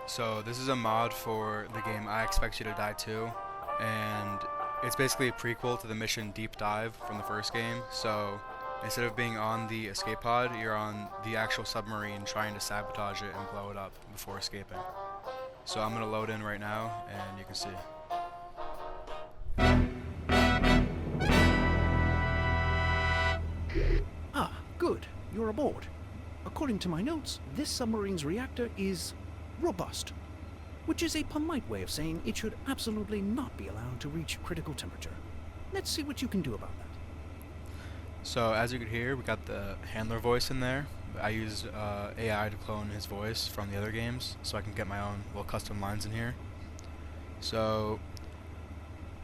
So this is a mod for the game I Expect You to Die Too, and it's basically a prequel to the mission Deep Dive from the first game. So instead of being on the escape pod, you're on the actual submarine trying to sabotage it and blow it up before escaping. So I'm gonna load in right now, and you can see. Ah, good. You're aboard. According to my notes, this submarine's reactor is robust, which is a polite way of saying it should absolutely not be allowed to reach critical temperature. Let's see what you can do about that. So as you can hear, we got the handler voice in there. I used AI to clone his voice from the other games, so I can get my own little custom lines in here. So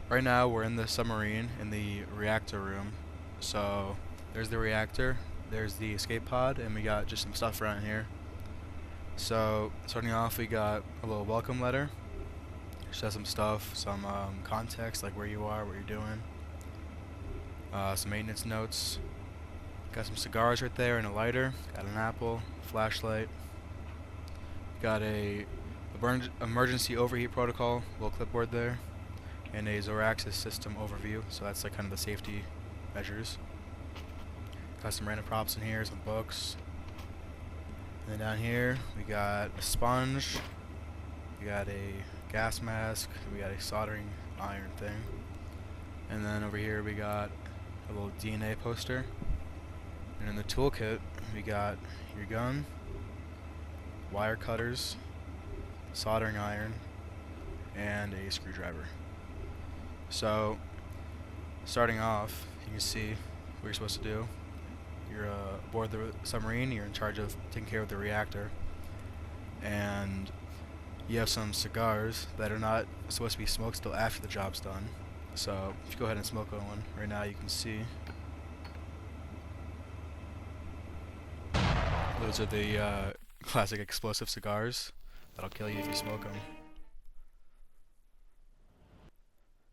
right now we're in the submarine in the reactor room. So there's the reactor, there's the escape pod, and we got just some stuff around here. So starting off, we got a little welcome letter. Just has some stuff, some context, like where you are, what you're doing. Some maintenance notes. Got some cigars right there and a lighter. Got an apple, flashlight. Got a emergency overheat protocol, little clipboard there, and a Zoraxis system overview. So that's like kind of the safety measures. Got some random props in here, some books. And then down here we got a sponge. We got a gas mask. We got a soldering iron thing. And then over here we got a little DNA poster. And in the toolkit we got your gun, wire cutters, soldering iron, and a screwdriver. So starting off, you can see what you're supposed to do. You're aboard the submarine, you're in charge of taking care of the reactor, and you have some cigars that are not supposed to be smoked till after the job's done. So if you go ahead and smoke one right now, you can see those are the classic explosive cigars that'll kill you if you smoke them.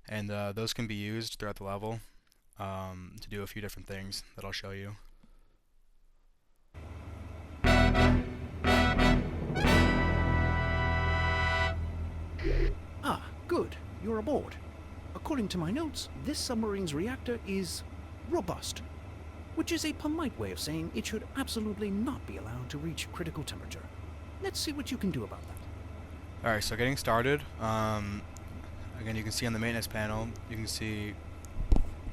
And those can be used throughout the level to do a few different things that I'll show you. Ah, good. You're aboard. According to my notes, this submarine's reactor is robust, which is a polite way of saying it should absolutely not be allowed to reach critical temperature. Let's see what you can do about that. Alright, so getting started, again you can see on the maintenance panel, you can see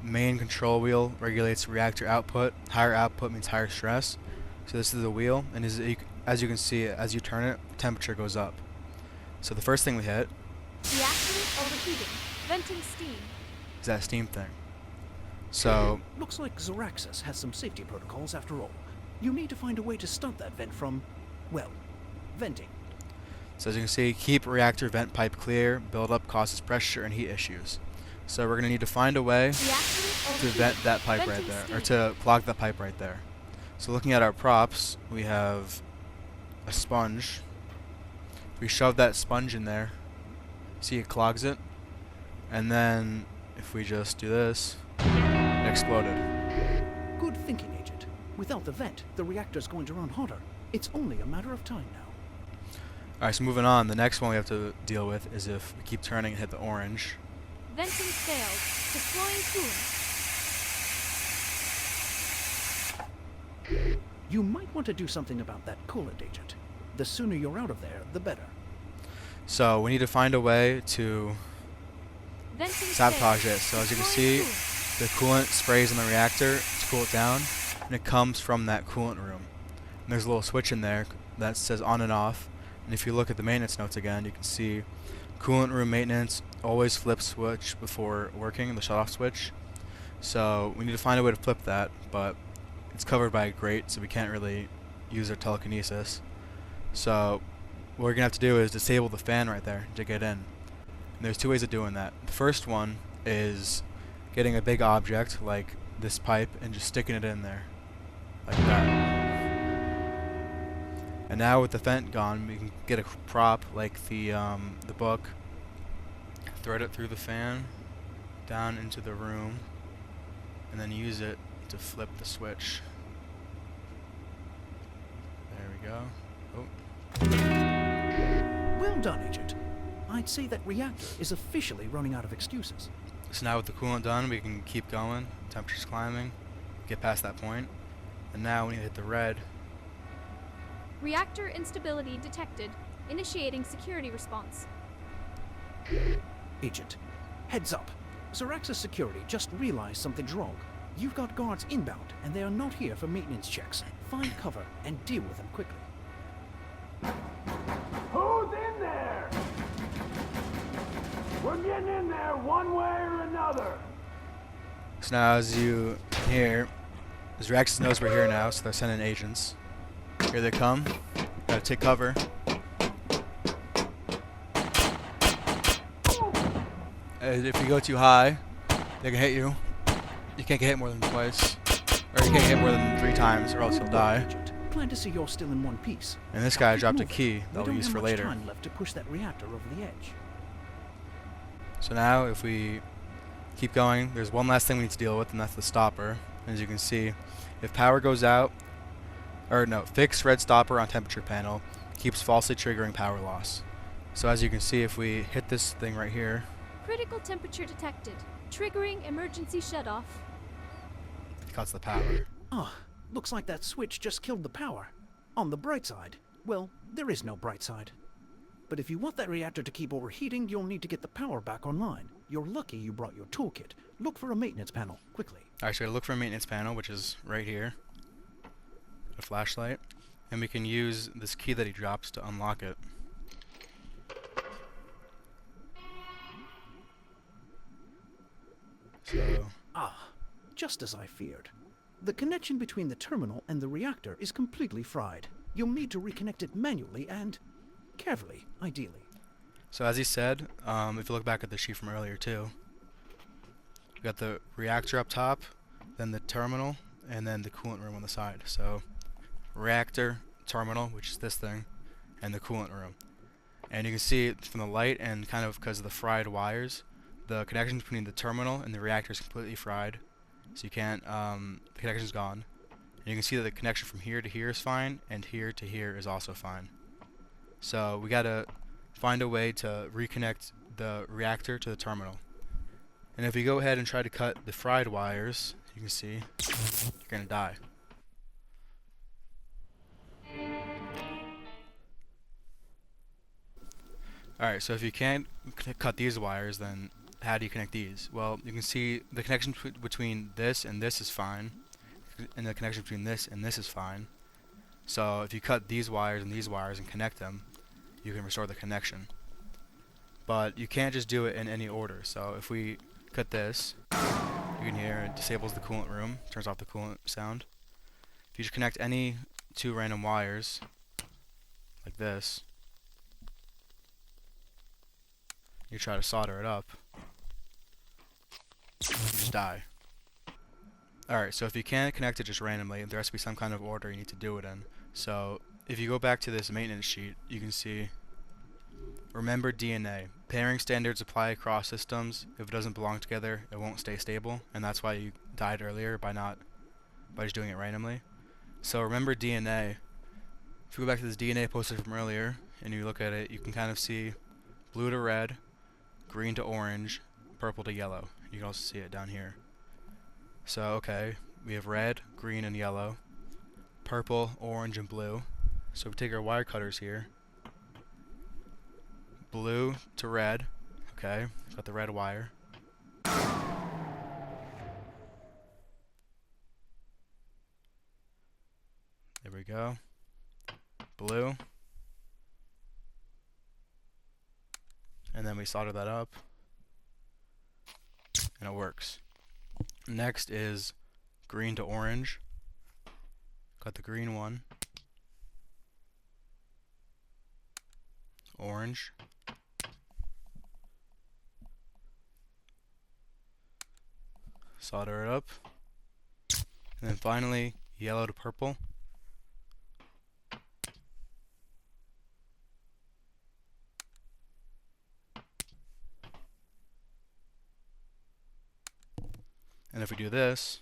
main control wheel regulates reactor output. Higher output means higher stress. So this is the wheel, and as you can see, as you turn it, temperature goes up. So the first thing we hit Reactor overheating. Venting steam. is that steam thing. So Looks like Zoraxis has some safety protocols after all. You need to find a way to stop that vent from, well, venting. as you can see, keep reactor vent pipe clear. Buildup causes pressure and heat issues. So we're going to need to find a way to vent that pipe right there, or to clog that pipe right there. So looking at our props, we have a sponge. We shove that sponge in there. See, it clogs it. And then if we just do this, it exploded. Good thinking, Agent. Without the vent, the reactor's going to run hotter. It's only a matter of time now. Alright, so moving on, the next one we have to deal with is if we keep turning and hit the orange. Venting failed. Deploying coolant. You might want to do something about that coolant, Agent. The sooner you're out of there, the better. So we need to find a way to Venting sabotage failed. it. So as you can Deploying see, coolant. the coolant sprays in the reactor to cool it down, and it comes from that coolant room. And there's a little switch in there that says on and off. And if you look at the maintenance notes again, you can see coolant room maintenance always flip switch before working, the shut off switch. So we need to find a way to flip that, but it's covered by a grate, so we can't really use our telekinesis. So what we're gonna have to do is disable the fan right there to get in. And there's two ways of doing that. The first one is getting a big object like this pipe and just sticking it in there, like that. And now with the vent gone, we can get a prop like the book, thread it through the fan, down into the room, and then use it to flip the switch. There we go. Oh. Well Well done, Agent. I'd say that reactor is officially running out of excuses. So now with the coolant done, we can keep going. Temperature's climbing. Get past that point. And now we need to hit the red. Reactor instability detected. Initiating security response. Agent, heads up. Zoraxis security just realized something's wrong. You've got guards inbound, and they are not here for maintenance checks. Find cover and deal with them quickly. Who's in there? We're getting in there one way or another. So now as you can hear, Zoraxis knows we're here now, so they're sending agents. Here they come. Gotta take cover. If you go too high, they can hit you. You can't get hit more than twice. Or you can't get hit more than 3 times, or else you'll die. Agent, glad to see you're still in one piece. And this guy Keep dropped a moving. key We that we'll don't use have for much later. time left to push that reactor over the edge. So now if we keep going, there's one last thing we need to deal with, and that's the stopper. As you can see, if power goes out, or no, fixed red stopper on temperature panel keeps falsely triggering power loss. So as you can see, if we hit this thing right here, Critical temperature detected. Triggering emergency shutoff. it cuts the power. Ah, looks like that switch just killed the power. On the bright side, well, there is no bright side. But if you want that reactor to keep overheating, you'll need to get the power back online. You're lucky you brought your toolkit. Look for a maintenance panel, quickly. Alright, so we gotta look for a maintenance panel, which is right here. A flashlight. And we can use this key that he drops to unlock it. So, Ah, just as I feared. The connection between the terminal and the reactor is completely fried. You'll need to reconnect it manually and carefully, ideally. so as he said, if you look back at the sheet from earlier too, we got the reactor up top, then the terminal, and then the coolant room on the side. So, reactor, terminal, which is this thing, and the coolant room. And you can see from the light and kind of because of the fried wires, the connection between the terminal and the reactor is completely fried. So you can't, the connection's gone. And you can see that the connection from here to here is fine, and here to here is also fine. So we gotta find a way to reconnect the reactor to the terminal. And if you go ahead and try to cut the fried wires, you can see, you're gonna die. Alright, so if you can't cut these wires, then how do you connect these? Well, you can see the connection between this and this is fine, and the connection between this and this is fine. So if you cut these wires and connect them, you can restore the connection. But you can't just do it in any order. So if we cut this, you can hear it disables the coolant room, turns off the coolant sound. If you just connect any 2 random wires, like this, you try to solder it up, you just die. Alright, so if you can't connect it just randomly, there has to be some kind of order you need to do it in. So if you go back to this maintenance sheet, you can see, remember DNA. Pairing standards apply across systems. If it doesn't belong together, it won't stay stable, and that's why you died earlier by just doing it randomly. So remember DNA. If you go back to this DNA poster from earlier, and you look at it, you can kind of see blue to red, green to orange, purple to yellow. You can also see it down here. So, okay, we have red, green, and yellow, purple, orange, and blue. So we take our wire cutters here, blue to red, okay, got the red wire. There we go. Blue. And then we solder that up, and it works. Next is green to orange. Got the green one. Orange. Solder it up. And then finally, yellow to purple. And if we do this,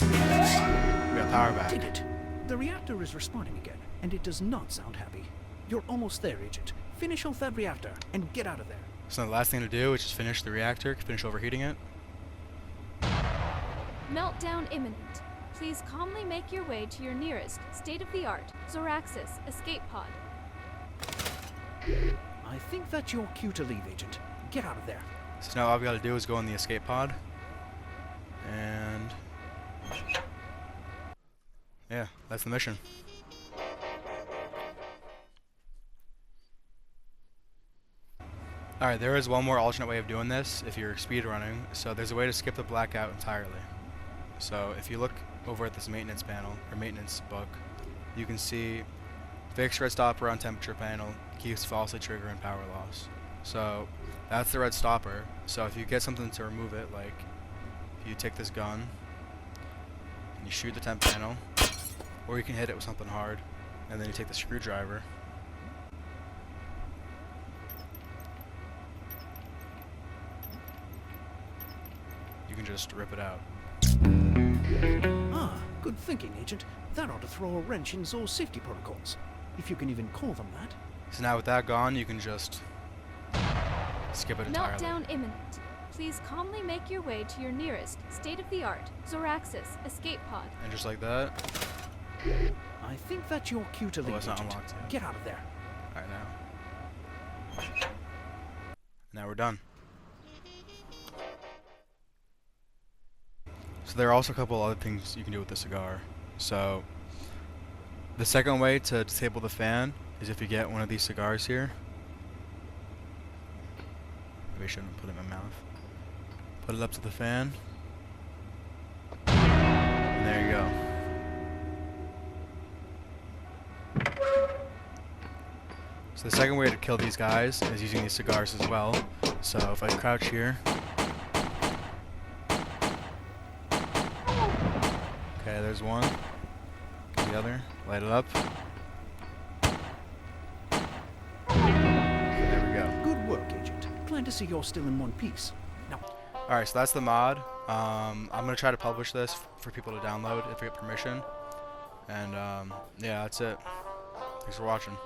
we got power back. Did it? The reactor is responding again, and it does not sound happy. You're almost there, Agent. Finish off that reactor and get out of there. So the last thing to do is just finish the reactor, finish overheating it. Meltdown imminent. Please calmly make your way to your nearest state-of-the-art Zoraxis escape pod. I think that's your cue to leave, Agent. Get out of there. So now all we gotta do is go in the escape pod. And yeah, that's the mission. Alright, there is one more alternate way of doing this if you're speedrunning. So there's a way to skip the blackout entirely. So if you look over at this maintenance panel, or maintenance book, you can see fixed red stopper on temperature panel, keeps falsely triggering power loss. So that's the red stopper. So if you get something to remove it, like if you take this gun and you shoot the temp panel, or you can hit it with something hard, and then you take the screwdriver. You can just rip it out. Ah, good thinking, Agent. That ought to throw a wrench in Zor's safety protocols, if you can even call them that. So now with that gone, you can just skip it entirely. Meltdown imminent. Please calmly make your way to your nearest state-of-the-art Zoraxis escape pod. And just like that. I think that's your cue to leave, it's not Agent. unlocked yet. Get out of there. Alright, now. Now we're done. So there are also a couple other things you can do with the cigar. So the second way to disable the fan is if you get one of these cigars here. Maybe I shouldn't put it in my mouth. Put it up to the fan. And there you go. So the second way to kill these guys is using these cigars as well. So if I crouch here. Okay, there's one. The other. Light it up. There we go. Good work, Agent. Glad to see you're still in one piece. Now, Alright, so that's the mod. I'm going to try to publish this for people to download if we get permission. And yeah, that's it. Thanks for watching.